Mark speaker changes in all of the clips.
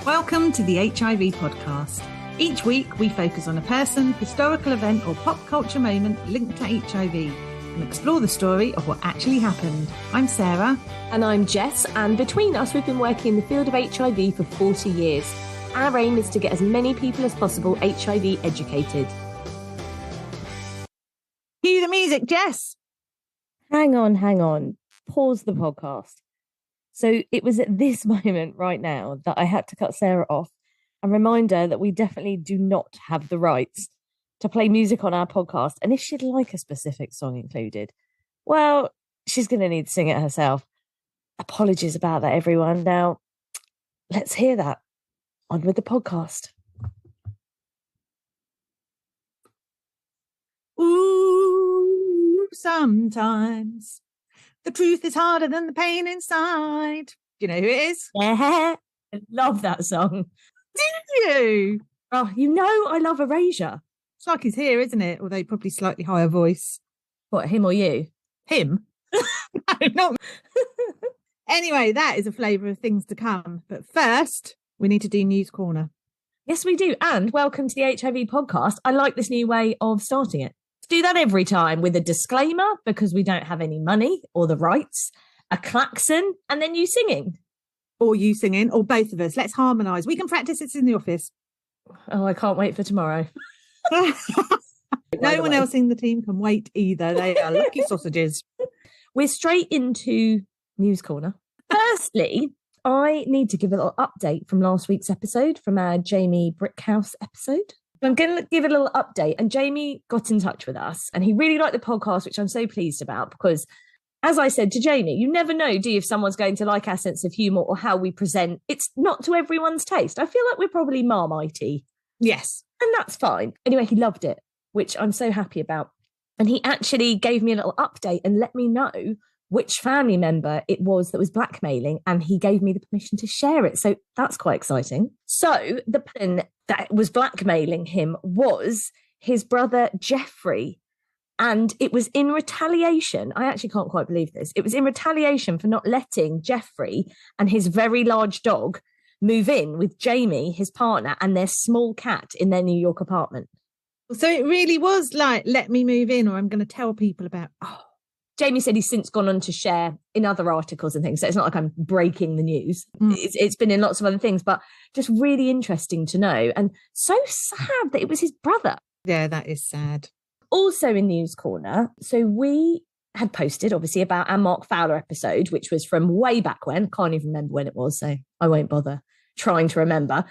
Speaker 1: Welcome to the HIV podcast. Each week we focus on a person, historical event or pop culture moment linked to HIV and explore the story of what actually happened. I'm Sarah.
Speaker 2: And I'm Jess, and between us we've been working in the field of HIV for 40 years. Our aim is to get as many people as possible HIV educated.
Speaker 1: Cue the music, Jess.
Speaker 2: Hang on. Pause the podcast. So it was at this moment right now that I had to cut Sarah off and remind her that we definitely do not have the rights to play music on our podcast. And if she'd like a specific song included, well, she's going to need to sing it herself. Apologies about that, everyone. Now, let's hear that. On with the podcast.
Speaker 1: Ooh, sometimes the truth is harder than the pain inside. Do you know who it is?
Speaker 2: Yeah, I love that song.
Speaker 1: Do you?
Speaker 2: Oh, you know I love Erasure.
Speaker 1: It's like he's here, isn't it? Although probably slightly higher voice.
Speaker 2: What, him or you?
Speaker 1: Him? No, not. Anyway, that is a flavour of things to come. But first, we need to do News Corner.
Speaker 2: Yes, we do. And welcome to the HIV podcast. I like this new way of starting it. Do that every time with a disclaimer because we don't have any money or the rights, a klaxon, and then you singing.
Speaker 1: Or you singing, or both of us. Let's harmonise. We can practice this in the office.
Speaker 2: Oh, I can't wait for tomorrow.
Speaker 1: No one else in the team can wait either. They are lucky sausages.
Speaker 2: We're straight into News Corner. Firstly, I need to give a little update from last week's episode, from our Jamie Brickhouse episode. I'm going to give a little update. And Jamie got in touch with us and he really liked the podcast, which I'm so pleased about because, as I said to Jamie, you never know, do you, if someone's going to like our sense of humour or how we present. It's not to everyone's taste. I feel like we're probably Marmitey.
Speaker 1: Yes.
Speaker 2: And that's fine. Anyway, he loved it, which I'm so happy about. And he actually gave me a little update and let me know which family member it was that was blackmailing, and he gave me the permission to share it. So that's quite exciting. So the person that was blackmailing him was his brother, Jeffrey. And it was in retaliation. I actually can't quite believe this. It was in retaliation for not letting Jeffrey and his very large dog move in with Jamie, his partner, and their small cat in their New York apartment.
Speaker 1: So it really was like, let me move in or I'm going to tell people about...
Speaker 2: Jamie said he's since gone on to share in other articles and things. So it's not like I'm breaking the news. It's been in lots of other things, but just really interesting to know. And so sad that it was his brother.
Speaker 1: Yeah, that is sad.
Speaker 2: Also in News Corner, so we had posted, obviously, about our Mark Fowler episode, which was from way back when. Can't even remember when it was, so I won't bother trying to remember.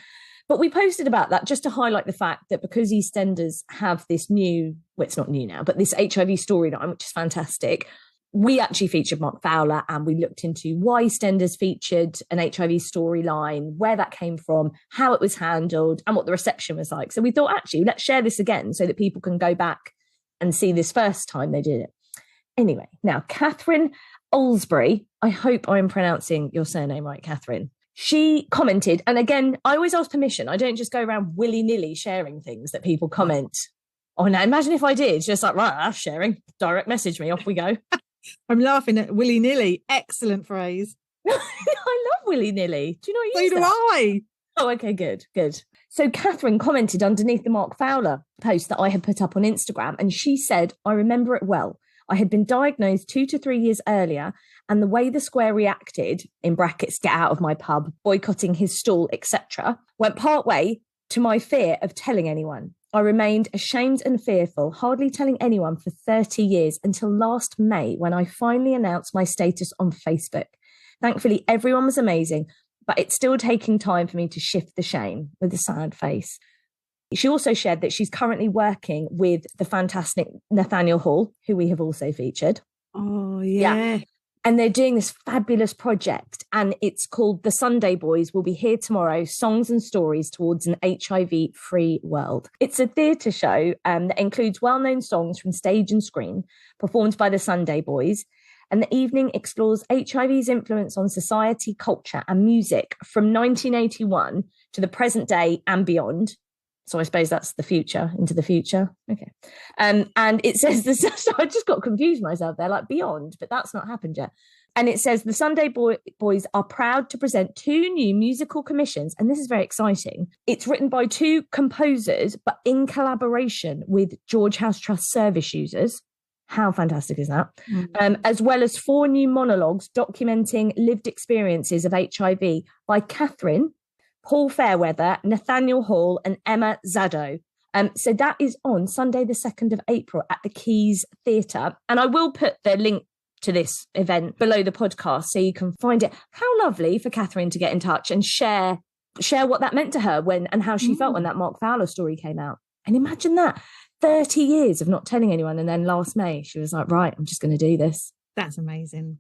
Speaker 2: But we posted about that just to highlight the fact that because EastEnders have this new, well, it's not new now, but this HIV storyline, which is fantastic, we actually featured Mark Fowler and we looked into why EastEnders featured an HIV storyline, where that came from, how it was handled, and what the reception was like. So we thought, actually, let's share this again so that people can go back and see this first time they did it. Anyway, now, Catherine Olsbury, I hope I'm pronouncing your surname right, Catherine. She commented, and again, I always ask permission. I don't just go around willy-nilly sharing things that people comment on. Now, imagine if I did, just like, right, I'm sharing, direct message me, off we go.
Speaker 1: I'm laughing at willy-nilly. Excellent phrase.
Speaker 2: I love willy-nilly. Do you know what you
Speaker 1: So do I.
Speaker 2: Oh, okay, good. So Catherine commented underneath the Mark Fowler post that I had put up on Instagram, and she said, I remember it well. I had been diagnosed 2 to 3 years earlier, and the way the Square reacted, in brackets, get out of my pub, boycotting his stall, etc., went part way to my fear of telling anyone. I remained ashamed and fearful, hardly telling anyone for 30 years until last May when I finally announced my status on Facebook. Thankfully, everyone was amazing, but it's still taking time for me to shift the shame, with a sad face. She also shared that she's currently working with the fantastic Nathaniel Hall, who we have also featured.
Speaker 1: Oh, yeah.
Speaker 2: And they're doing this fabulous project, and it's called The Sunday Boys Will Be Here Tomorrow, Songs and Stories Towards an HIV-Free World. It's a theatre show that includes well-known songs from stage and screen, performed by the Sunday Boys. And the evening explores HIV's influence on society, culture and music from 1981 to the present day and beyond. So I suppose that's the future, into the future. Okay. And it says this, so I just got confused myself there, like beyond, but that's not happened yet. And it says the Boys are proud to present 2 new musical commissions. And this is very exciting. It's written by 2 composers, but in collaboration with George House Trust service users. How fantastic is that? As well as 4 new monologues documenting lived experiences of HIV by Catherine, Paul Fairweather, Nathaniel Hall, and Emma Zado. So that is on Sunday, the 2nd of April at the Keys Theatre. And I will put the link to this event below the podcast so you can find it. How lovely for Catherine to get in touch and share what that meant to her and how she felt when that Mark Fowler story came out. And imagine that, 30 years of not telling anyone, and then last May she was like, right, I'm just going to do this.
Speaker 1: That's amazing.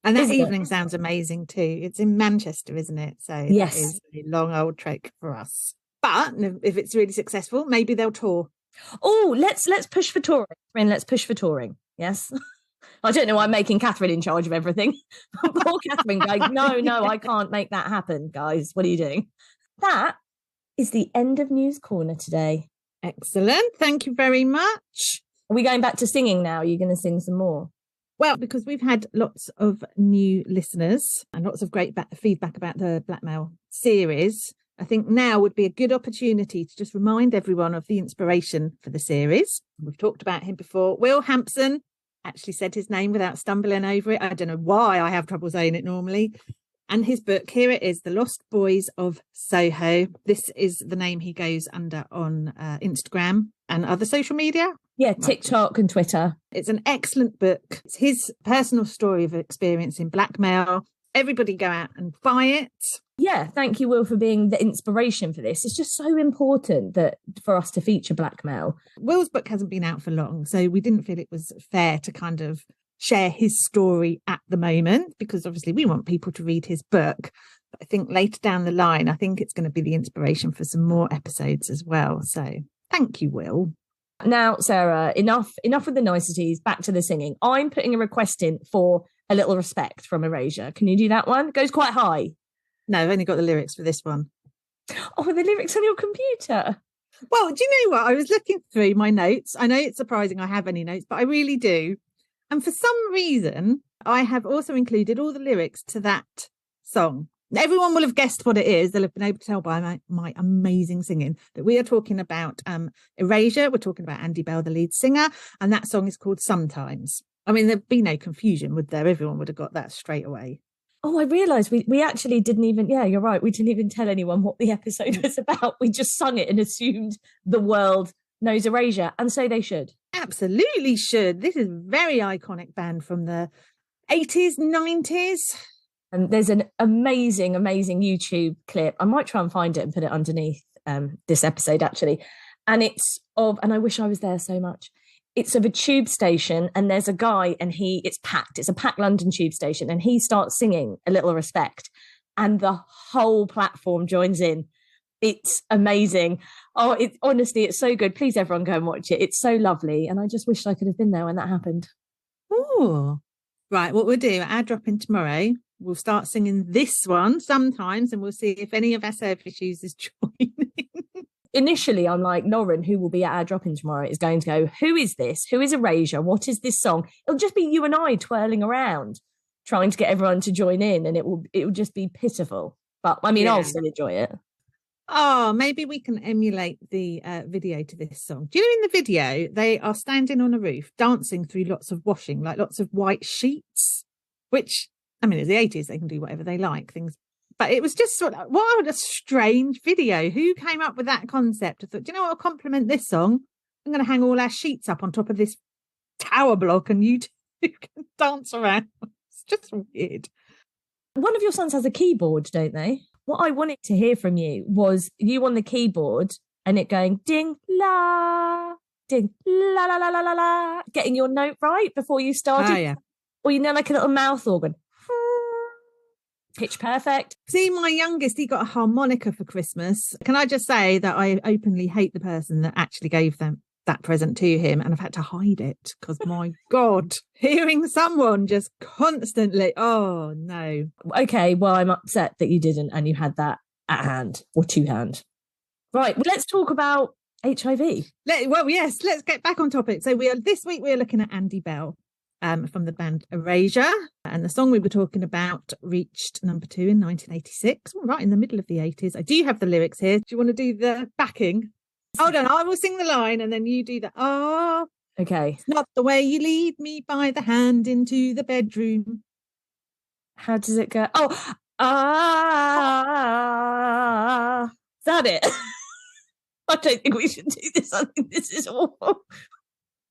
Speaker 1: And that evening sounds amazing too. It's in Manchester, isn't it? So
Speaker 2: yes,
Speaker 1: that is a long old trek for us. But if it's really successful, maybe they'll tour.
Speaker 2: Oh, let's push for touring. Let's push for touring. Yes. I don't know why I'm making Catherine in charge of everything. Poor Catherine going, no, I can't make that happen, guys. What are you doing? That is the end of News Corner today.
Speaker 1: Excellent. Thank you very much.
Speaker 2: Are we going back to singing now? Are you going to sing some more?
Speaker 1: Well, because we've had lots of new listeners and lots of great feedback about the Blackmail series, I think now would be a good opportunity to just remind everyone of the inspiration for the series. We've talked about him before. Will Hampson actually said his name without stumbling over it. I don't know why I have trouble saying it normally. And his book, here it is, The Lost Boys of Soho. This is the name he goes under on Instagram and other social media.
Speaker 2: Yeah, TikTok and Twitter.
Speaker 1: It's an excellent book. It's his personal story of experience in Blackmail. Everybody go out and buy it.
Speaker 2: Yeah, thank you, Will, for being the inspiration for this. It's just so important that for us to feature Blackmail.
Speaker 1: Will's book hasn't been out for long, so we didn't feel it was fair to kind of share his story at the moment, because obviously we want people to read his book. But I think later down the line, I think it's going to be the inspiration for some more episodes as well. So thank you, Will.
Speaker 2: Now, Sarah, enough with the niceties, back to the singing. I'm putting a request in for A Little Respect from Erasure. Can you do that one? It goes quite high.
Speaker 1: No, I've only got the lyrics for this one.
Speaker 2: Oh, the lyrics on your computer.
Speaker 1: Well, do you know what? I was looking through my notes. I know it's surprising I have any notes, but I really do. And for some reason, I have also included all the lyrics to that song. Everyone will have guessed what it is. They'll have been able to tell by my amazing singing that we are talking about Erasure. We're talking about Andy Bell, the lead singer. And that song is called Sometimes. I mean, there'd be no confusion, would there? Everyone would have got that straight away.
Speaker 2: Oh, I realised we actually didn't even, yeah, you're right. We didn't even tell anyone what the episode was about. We just sung it and assumed the world knows Erasure. And so they should.
Speaker 1: Absolutely should. This is a very iconic band from the 80s, 90s.
Speaker 2: And there's an amazing YouTube clip. I might try and find it and put it underneath this episode, actually. And and I wish I was there so much. It's of a tube station, and there's a guy, and it's packed. It's a packed London tube station, and he starts singing A Little Respect, and the whole platform joins in. It's amazing. Oh, honestly, it's so good. Please, everyone, go and watch it. It's so lovely, and I just wish I could have been there when that happened.
Speaker 1: Oh, right. What we'll do, our drop in tomorrow, we'll start singing this one sometimes, and we'll see if any of our service users join.
Speaker 2: Initially, I'm like, Lauren, who will be at our drop-in tomorrow, is going to go, who is this? Who is Erasure? What is this song? It'll just be you and I twirling around, trying to get everyone to join in, and it will just be pitiful. But I mean, yeah. I'll still enjoy it.
Speaker 1: Oh, maybe we can emulate the video to this song. Do you know in the video, they are standing on a roof, dancing through lots of washing, like lots of white sheets, which, I mean, it's the 80s, they can do whatever they like, things. But it was just sort of, what a strange video. Who came up with that concept? I thought, do you know what will complement this song? I'm going to hang all our sheets up on top of this tower block and you two can dance around. It's just weird.
Speaker 2: One of your sons has a keyboard, don't they? What I wanted to hear from you was you on the keyboard and it going ding, la, ding, la, la, la, la, la, la, getting your note right before you started.
Speaker 1: Oh, yeah.
Speaker 2: Or, like a little mouth organ. Pitch perfect.
Speaker 1: See, my youngest, he got a harmonica for Christmas. Can I just say that I openly hate the person that actually gave them that present to him, and I've had to hide it because my God, hearing someone just constantly, oh no.
Speaker 2: Okay, well, I'm upset that you didn't and you had that at hand or to hand. Right, well, let's talk about HIV.
Speaker 1: Well, yes, let's get back on topic. So this week we're looking at Andy Bell. from the band Erasure. And the song we were talking about reached number 2 in 1986, right in the middle of the 80s. I do have the lyrics here. Do you want to do the backing? Hold on, I will sing the line and then you do the
Speaker 2: Okay.
Speaker 1: It's not the way you lead me by the hand into the bedroom.
Speaker 2: How does it go? Oh, is that it? I don't think we should do this. I think this is awful.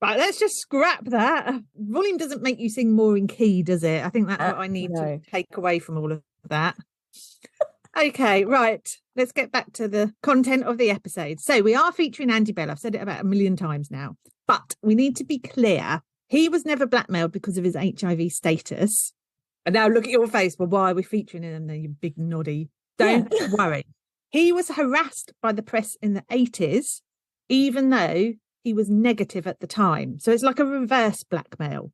Speaker 1: Right, let's just scrap that. Volume doesn't make you sing more in key, does it? I think that's what I need to take away from all of that. Okay, right. Let's get back to the content of the episode. So we are featuring Andy Bell. I've said it about 1 million times now, but we need to be clear. He was never blackmailed because of his HIV status. And now look at your face. Well, why are we featuring him then, you big noddy? Don't worry. He was harassed by the press in the 80s, even though he was negative at the time. So it's like a reverse blackmail.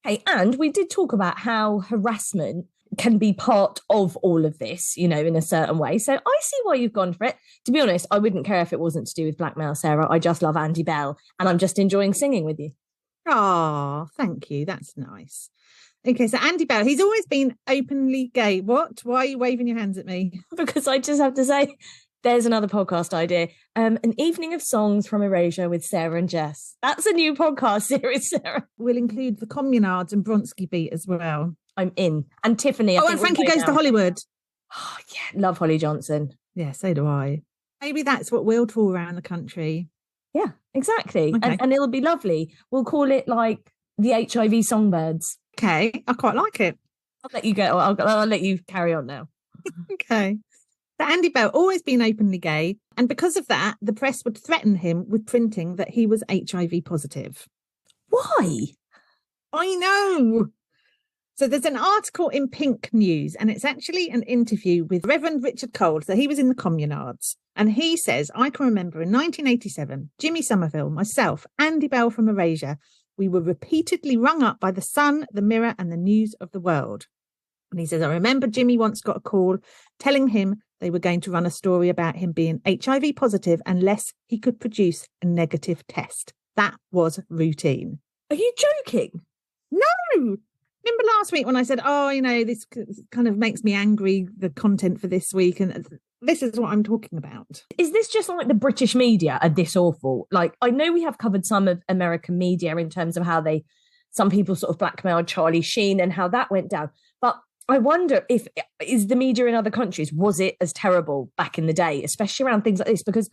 Speaker 2: Hey, and we did talk about how harassment can be part of all of this, you know, in a certain way. So I see why you've gone for it. To be honest, I wouldn't care if it wasn't to do with blackmail, Sarah. I just love Andy Bell and I'm just enjoying singing with you.
Speaker 1: Oh, thank you. That's nice. Okay, so Andy Bell, he's always been openly gay. What? Why are you waving your hands at me?
Speaker 2: Because I just have to say, there's another podcast idea. An evening of songs from Erasure with Sarah and Jess. That's a new podcast series, Sarah.
Speaker 1: We'll include the Communards and Bronski Beat as well.
Speaker 2: I'm in. And Tiffany.
Speaker 1: And Frankie Goes to Hollywood.
Speaker 2: Oh, yeah. Love Holly Johnson.
Speaker 1: Yeah, so do I. Maybe that's what we'll tour around the country.
Speaker 2: Yeah, exactly.
Speaker 1: Okay.
Speaker 2: And it'll be lovely. We'll call it like the HIV Songbirds.
Speaker 1: Okay, I quite like it.
Speaker 2: I'll let you go. I'll let you carry on now.
Speaker 1: Okay. So Andy Bell, always been openly gay. And because of that, the press would threaten him with printing that he was HIV positive.
Speaker 2: Why?
Speaker 1: I know. So there's an article in Pink News, and it's actually an interview with Reverend Richard Cole. So he was in the Communards. And he says, I can remember in 1987, Jimmy Somerville, myself, Andy Bell from Erasure, we were repeatedly rung up by the Sun, the Mirror, and the News of the World. And he says, I remember Jimmy once got a call telling him they were going to run a story about him being HIV positive unless he could produce a negative test. That was routine.
Speaker 2: Are you joking?
Speaker 1: No. Remember last week when I said, oh, you know, this kind of makes me angry, the content for this week. And this is what I'm talking about.
Speaker 2: Is this just like the British media are this awful? Like, I know we have covered some of American media in terms of how some people sort of blackmailed Charlie Sheen and how that went down. But I wonder is the media in other countries, was it as terrible back in the day, especially around things like this? Because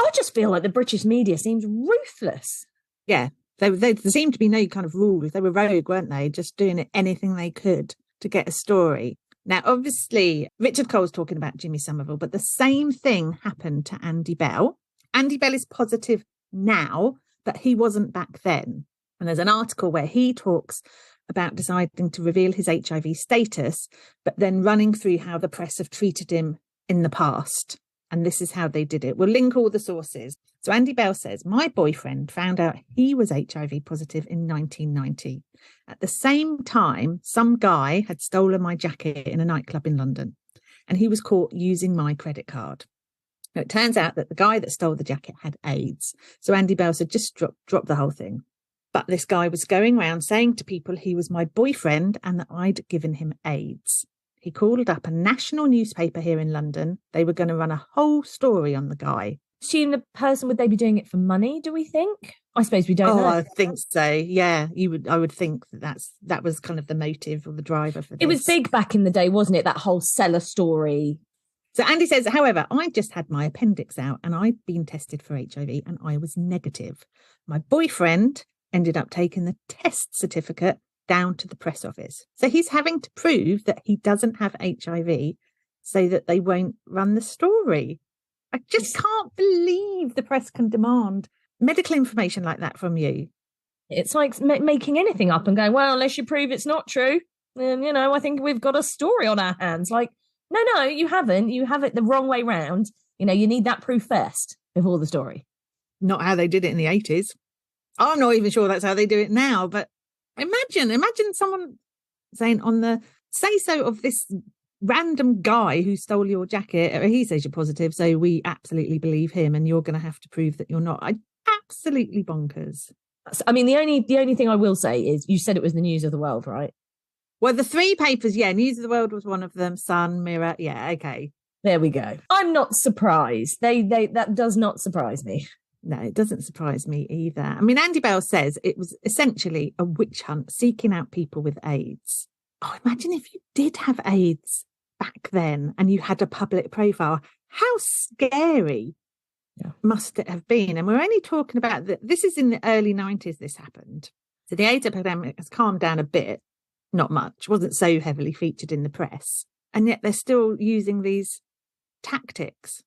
Speaker 2: I just feel like the British media seems ruthless.
Speaker 1: Yeah, there seemed to be no kind of rules. They were rogue, weren't they? Just doing anything they could to get a story. Now, obviously, Richard Cole's talking about Jimmy Somerville, but the same thing happened to Andy Bell. Andy Bell is positive now, but he wasn't back then. And there's an article where he talks about deciding to reveal his HIV status, but then running through how the press have treated him in the past. And this is how they did it. We'll link all the sources. So Andy Bell says, my boyfriend found out he was HIV positive in 1990. At the same time, some guy had stolen my jacket in a nightclub in London, and he was caught using my credit card. Now, it turns out that the guy that stole the jacket had AIDS. So Andy Bell said, just drop the whole thing. But this guy was going around saying to people he was my boyfriend and that I'd given him AIDS. He called up a national newspaper here in London. They were going to run a whole story on the guy.
Speaker 2: Assume the person, would they be doing it for money, do we think? I suppose we don't know.
Speaker 1: I think so. Yeah, I would think that was kind of the motive or the driver for this.
Speaker 2: It was big back in the day, wasn't it? That whole seller story.
Speaker 1: So Andy says, however, I just had my appendix out and I'd been tested for HIV and I was negative. My boyfriend ended up taking the test certificate down to the press office. So he's having to prove that he doesn't have HIV so that they won't run the story. I just can't believe the press can demand medical information like that from you.
Speaker 2: It's like making anything up and going, well, unless you prove it's not true, then, you know, I think we've got a story on our hands. Like, no, you haven't. You have it the wrong way round. You know, you need that proof first before the story.
Speaker 1: Not how they did it in the 80s. I'm not even sure that's how they do it now, but imagine someone saying on the say-so of this random guy who stole your jacket, he says you're positive, so we absolutely believe him and you're going to have to prove that you're not. Absolutely bonkers.
Speaker 2: I mean, the only thing I will say is you said it was the news of the world, right?
Speaker 1: Well, the three papers, yeah, News of the World was one of them, Sun, Mirror, yeah, okay.
Speaker 2: There we go. I'm not surprised. They that does not surprise me.
Speaker 1: No, it doesn't surprise me either. I mean, Andy Bell says it was essentially a witch hunt seeking out people with AIDS. Oh, imagine if you did have AIDS back then and you had a public profile. How scary must it have been? And we're only talking about this is in the early 90s this happened. So the AIDS epidemic has calmed down a bit, not much, wasn't so heavily featured in the press. And yet they're still using these tactics.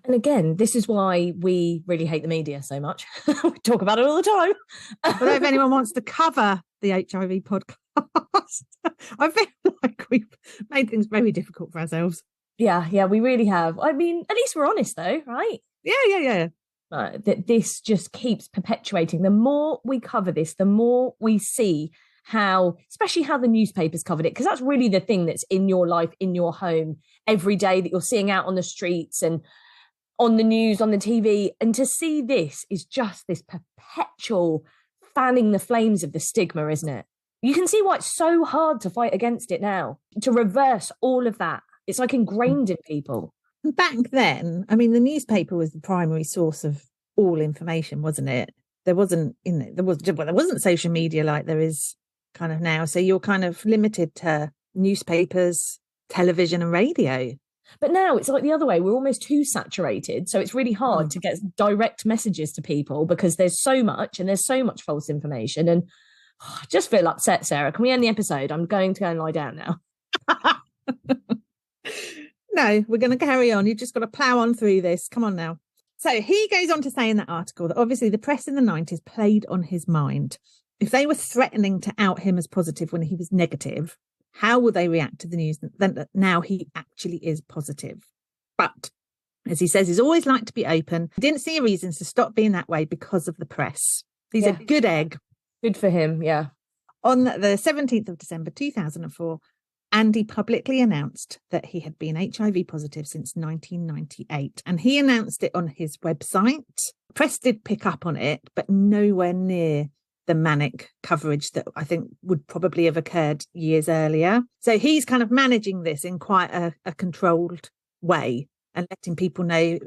Speaker 2: And again, this is why we really hate the media so much. We talk about it all the time.
Speaker 1: But if anyone wants to cover the HIV podcast, I feel like we've made things very difficult for ourselves.
Speaker 2: Yeah, we really have. I mean, at least we're honest though, right?
Speaker 1: Yeah.
Speaker 2: That this just keeps perpetuating. The more we cover this, the more we see how, especially how the newspapers covered it, because that's really the thing that's in your life, in your home, every day that you're seeing out on the streets and on the news, on the TV. And to see this is just this perpetual fanning the flames of the stigma, isn't it? You can see why it's so hard to fight against it now, to reverse all of that. It's like ingrained in people.
Speaker 1: Back then, I mean, the newspaper was the primary source of all information, wasn't it? There wasn't social media like there is kind of now. So you're kind of limited to newspapers, television and radio.
Speaker 2: But now it's like the other way. We're almost too saturated. So it's really hard to get direct messages to people because there's so much and there's so much false information. And I just feel upset, Sarah. Can we end the episode? I'm going to go and lie down now.
Speaker 1: No, we're going to carry on. You've just got to plough on through this. Come on now. So he goes on to say in that article that obviously the press in the 90s played on his mind. If they were threatening to out him as positive when he was negative, how will they react to the news that now he actually is positive? But as he says, he's always liked to be open. He didn't see a reason to stop being that way because of the press. He's a good egg.
Speaker 2: Good for him, yeah.
Speaker 1: On the 17th of December 2004, Andy publicly announced that he had been HIV positive since 1998. And he announced it on his website. Press did pick up on it, but nowhere near the manic coverage that I think would probably have occurred years earlier. So he's kind of managing this in quite a controlled way and letting people know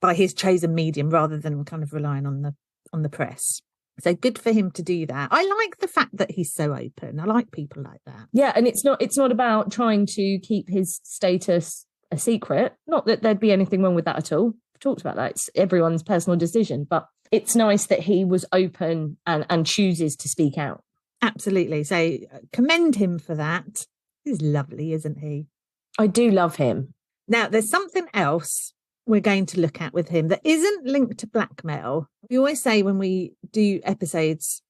Speaker 1: by his chosen medium rather than kind of relying on the press. So good for him to do that. I like the fact that he's so open. I like people like that.
Speaker 2: Yeah, and it's not about trying to keep his status a secret. Not that there'd be anything wrong with that at all. We've talked about that. It's everyone's personal decision, but it's nice that he was open and chooses to speak out.
Speaker 1: Absolutely. So commend him for that. He's lovely, isn't he?
Speaker 2: I do love him.
Speaker 1: Now, there's something else we're going to look at with him that isn't linked to blackmail. We always say when we do episodes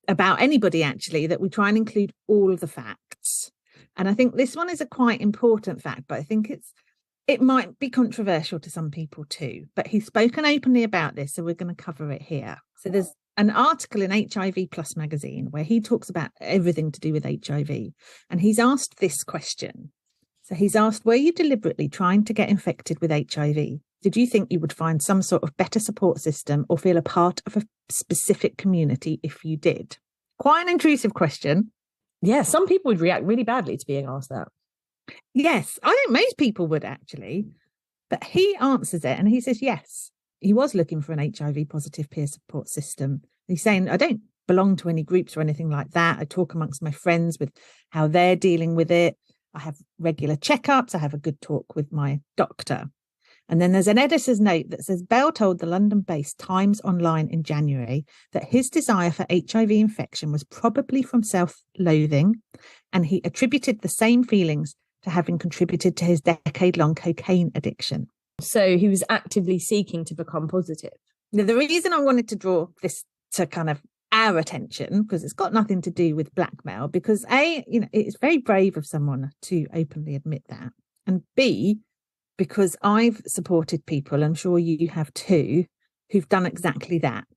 Speaker 1: about anybody, actually, that we try and include all of the facts. And I think this one is a quite important fact, but I think it might be controversial to some people too. But he's spoken openly about this, so we're going to cover it here. So there's an article in HIV Plus magazine where he talks about everything to do with HIV. And he's asked this question. So he's asked, were you deliberately trying to get infected with HIV? Did you think you would find some sort of better support system or feel a part of a specific community if you did? Quite an intrusive question.
Speaker 2: Yeah, some people would react really badly to being asked that.
Speaker 1: Yes, I think most people would actually. But he answers it and he says, yes, he was looking for an HIV positive peer support system. He's saying, I don't belong to any groups or anything like that. I talk amongst my friends with how they're dealing with it. I have regular checkups. I have a good talk with my doctor. And then there's an editor's note that says Bell told the London-based Times Online in January that his desire for HIV infection was probably from self-loathing, and he attributed the same feelings to having contributed to his decade-long cocaine addiction.
Speaker 2: So he was actively seeking to become positive.
Speaker 1: Now, the reason I wanted to draw this to kind of our attention, because it's got nothing to do with blackmail, because it's very brave of someone to openly admit that, and B, because I've supported people, I'm sure you have too, who've done exactly that,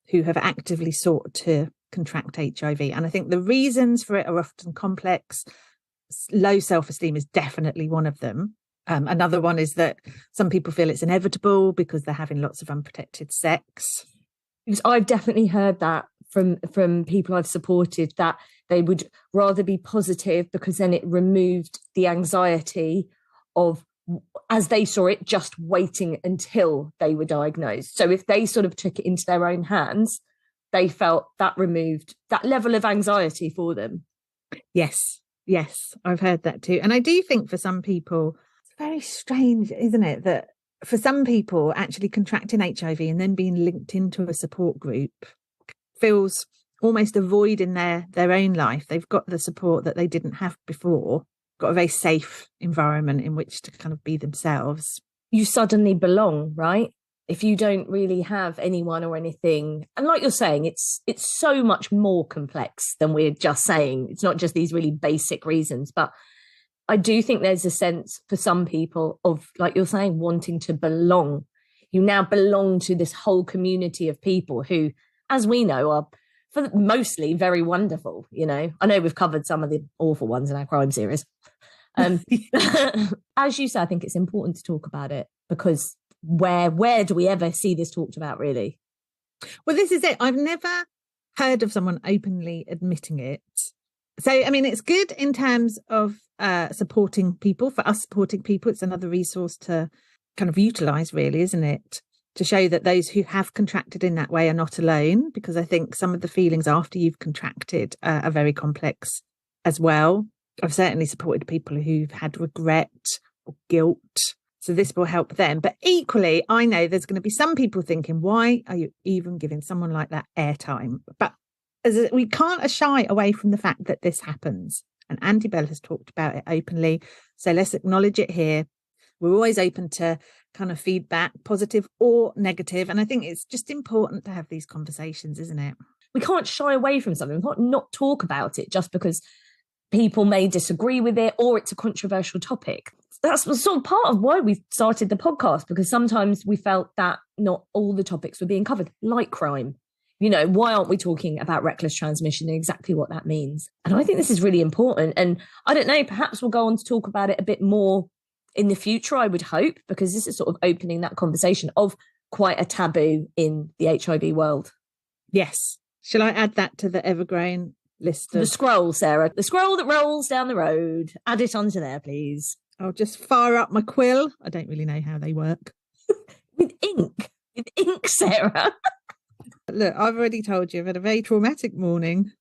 Speaker 1: who have actively sought to contract HIV. And I think the reasons for it are often complex. Low self-esteem is definitely one of them. Another one is that some people feel it's inevitable because they're having lots of unprotected sex.
Speaker 2: Because I've definitely heard that from people I've supported, that they would rather be positive because then it removed the anxiety of, as they saw it, just waiting until they were diagnosed. So if they sort of took it into their own hands, they felt that removed that level of anxiety for them.
Speaker 1: Yes, I've heard that too. And I do think for some people, it's very strange, isn't it, that for some people actually contracting HIV and then being linked into a support group feels almost a void in their own life. They've got the support that they didn't have before, got a very safe environment in which to kind of be themselves.
Speaker 2: You suddenly belong, right? If you don't really have anyone or anything. And like you're saying, it's so much more complex than we're just saying. It's not just these really basic reasons, but I do think there's a sense for some people of, like you're saying, wanting to belong. You now belong to this whole community of people who, as we know, are mostly very wonderful. You know, I know we've covered some of the awful ones in our crime series. As you say, I think it's important to talk about it, because where do we ever see this talked about, really?
Speaker 1: Well, this is it. I've never heard of someone openly admitting it. So, I mean, it's good in terms of supporting people. For us supporting people, it's another resource to kind of utilise, really, isn't it? To show that those who have contracted in that way are not alone, because I think some of the feelings after you've contracted are very complex as well. I've certainly supported people who've had regret or guilt. So this will help them. But equally, I know there's going to be some people thinking, why are you even giving someone like that airtime? But we can't shy away from the fact that this happens. And Andy Bell has talked about it openly. So let's acknowledge it here. We're always open to kind of feedback, positive or negative. And I think it's just important to have these conversations, isn't it?
Speaker 2: We can't shy away from something. We can't not talk about it just because people may disagree with it or it's a controversial topic. That's sort of part of why we started the podcast, because sometimes we felt that not all the topics were being covered, like crime. You know, why aren't we talking about reckless transmission and exactly what that means? And I think this is really important. And I don't know, perhaps we'll go on to talk about it a bit more in the future, I would hope, because this is sort of opening that conversation of quite a taboo in the HIV world.
Speaker 1: Yes. Shall I add that to the evergreen list?
Speaker 2: The scroll, Sarah. The scroll that rolls down the road. Add it onto there, please.
Speaker 1: I'll just fire up my quill. I don't really know how they work.
Speaker 2: With ink, Sarah.
Speaker 1: Look, I've already told you I've had a very traumatic morning.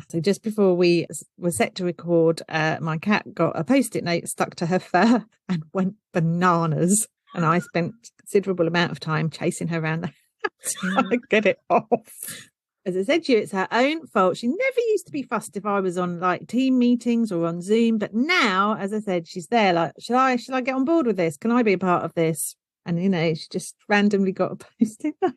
Speaker 1: So just before we were set to record, my cat got a Post-it note stuck to her fur and went bananas. And I spent a considerable amount of time chasing her around the house trying to get it off. As I said to you, it's her own fault. She never used to be fussed if I was on like team meetings or on Zoom. But now, as I said, she's there like, should I get on board with this? Can I be a part of this? And, you know, she just randomly got a Post-it note.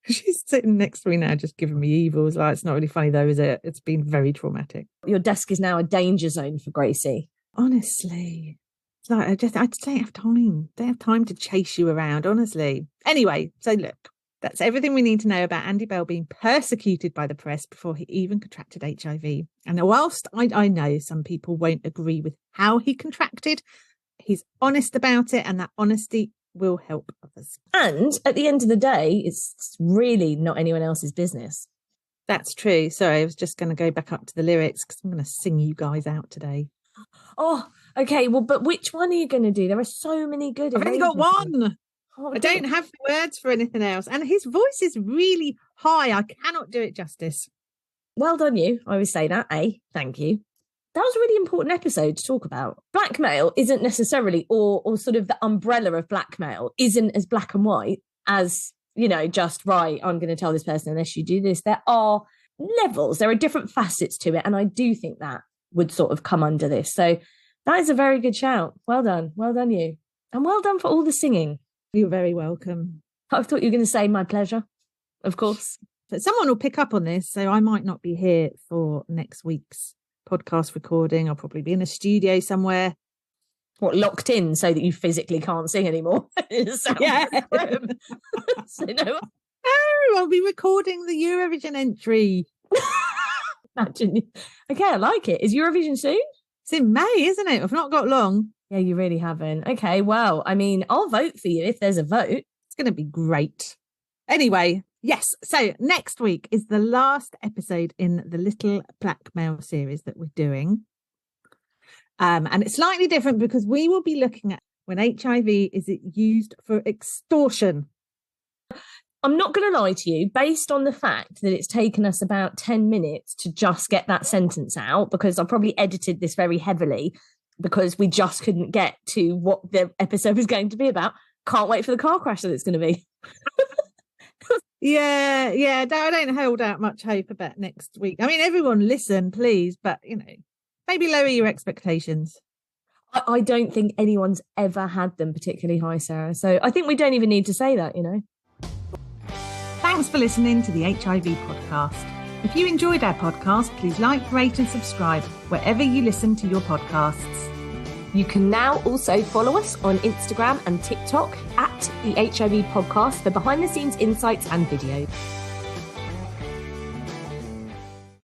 Speaker 1: She's sitting next to me now, just giving me evils. Like, it's not really funny though, is it? It's been very traumatic.
Speaker 2: Your desk is now a danger zone for Gracie.
Speaker 1: Honestly. It's like, I just don't have time. Don't have time to chase you around, honestly. Anyway, so look. That's everything we need to know about Andy Bell being persecuted by the press before he even contracted HIV. And whilst I know some people won't agree with how he contracted, he's honest about it, and that honesty will help others.
Speaker 2: And at the end of the day, it's really not anyone else's business.
Speaker 1: That's true. Sorry, I was just going to go back up to the lyrics because I'm going to sing you guys out today.
Speaker 2: Oh, okay. Well, but which one are you going to do? There are so many good.
Speaker 1: I've only got one. I don't have the words for anything else. And his voice is really high. I cannot do it justice.
Speaker 2: Well done, you. I always say that, eh? Thank you. That was a really important episode to talk about. Blackmail isn't necessarily, or sort of the umbrella of blackmail isn't as black and white as, you know, just, right, I'm going to tell this person unless you do this. There are levels. There are different facets to it. And I do think that would sort of come under this. So that is a very good shout. Well done. Well done, you. And well done for all the singing.
Speaker 1: You're very welcome.
Speaker 2: I thought you were going to say my pleasure, of course.
Speaker 1: But someone will pick up on this, so I might not be here for next week's podcast recording. I'll probably be in a studio somewhere.
Speaker 2: What, locked in so that you physically can't sing anymore?
Speaker 1: Yeah.
Speaker 2: So no.
Speaker 1: Oh, I'll be recording the Eurovision entry.
Speaker 2: Imagine. Okay, I like it. Is Eurovision soon?
Speaker 1: It's in May, isn't it? I've not got long.
Speaker 2: Yeah, you really haven't. Okay, well, I mean, I'll vote for you if there's a vote.
Speaker 1: It's going to be great. Anyway, Yes. So next week is the last episode in the Little Blackmail series that we're doing. And it's slightly different because we will be looking at when HIV is used for extortion.
Speaker 2: I'm not going to lie to you, based on the fact that it's taken us about 10 minutes to just get that sentence out, because I probably edited this very heavily because we just couldn't get to what the episode was going to be about. Can't wait for the car crash that it's going to be.
Speaker 1: Yeah. I don't hold out much hope about next week. I mean, everyone listen, please, but, maybe lower your expectations.
Speaker 2: I don't think anyone's ever had them particularly high, Sarah. So I think we don't even need to say that,
Speaker 1: Thanks for listening to the HIV podcast. If you enjoyed our podcast, please like, rate and subscribe wherever you listen to your podcasts.
Speaker 2: You can now also follow us on Instagram and TikTok at the HIV podcast for behind the scenes insights and videos.